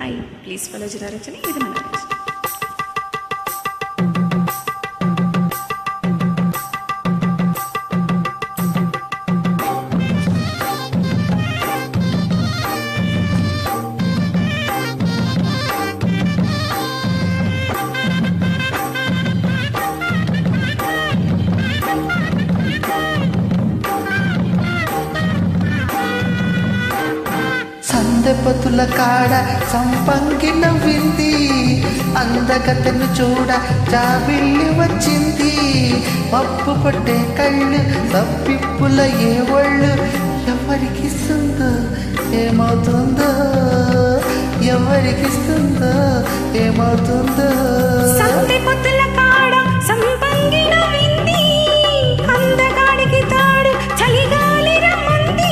Hi, please follow Jira Rachani. This is Manoj. సందెపతుల కాడ సంపంగి నవ్వింది, అందగతను చూడ జాబిల్లి వచ్చింది. మప్పు పట్టే కళ్ళు తప్పిప్పుల ఏ ఒళ్ళు, ఎవరికిస్తుందో ఏమవుతుందో, ఎవరికిస్తుందో ఏమవుతుందో. సందెపతుల కాడ సంపంగి నవ్వింది, అందగాడికి తాడు చలిగాలి రమ్మంది.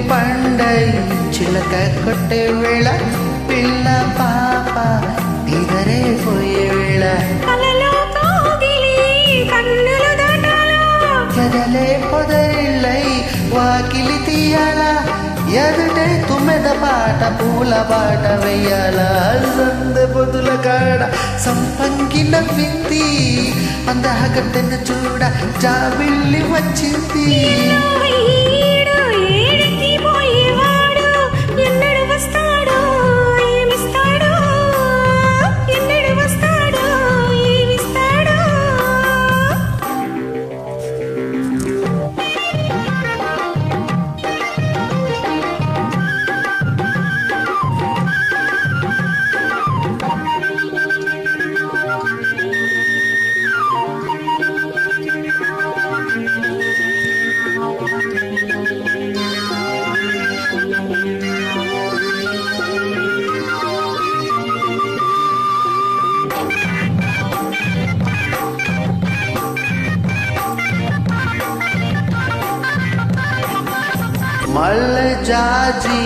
పండై చిలక కొట్టే వేళ, పిల్ల పాప నిదరే పోయే వేళ, ఎదలే పొదరిల్లై వాకిలి తీయాల, ఎదుటే తుమ్మెద పాట పూల బాట వెయ్యాల. సందె పొదుల కాడ సంపంగి నవ్వింది, అందగత్తెను చూడ జాబిల్లి వచ్చింది. మల్లె జాజి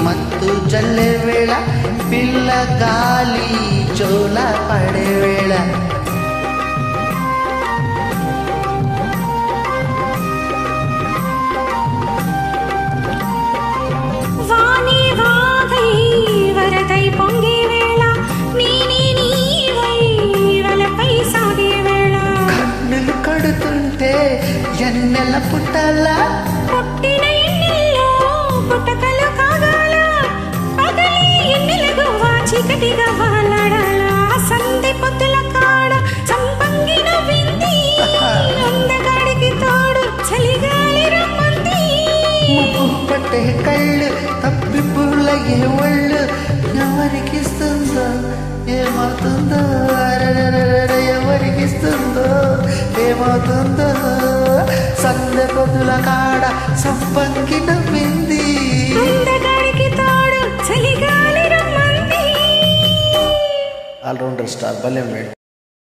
మత్తు జల్లే వేళ, పిల్ల గాలి చోల పడే వేళ, వాణి వాగై వరదై పొంగే వేళ, నీవై వలపై సాగే వేళ, కన్నులు కడుతుంటే ఎన్నెల పుట్టాల, పుట్టిన ఎన్నెల్లో పుట్టకలు కాగాల, పగలి ఎన్నెలకు చీకటిగా వాలాడాల. సందె పొద్దుల కాడ సంపంగి నవ్వింది, అందగాడికి తోడు చలిగాలి రమ్మంది. ముప్పు పట్టే కళ్ళు తప్పి పూల ఏ ఒళ్ళు, ఎవరికిస్తుందో ఏమవుతుందో, ఎవరికిస్తుందో ఏమవుతుందో. సందె పొద్దుల కాడ సంపంగి నవ్వింది, అందగాడికి తోడు చలిగాలి రమ్మంది. ఆల్రౌండర్ స్టార్ భలే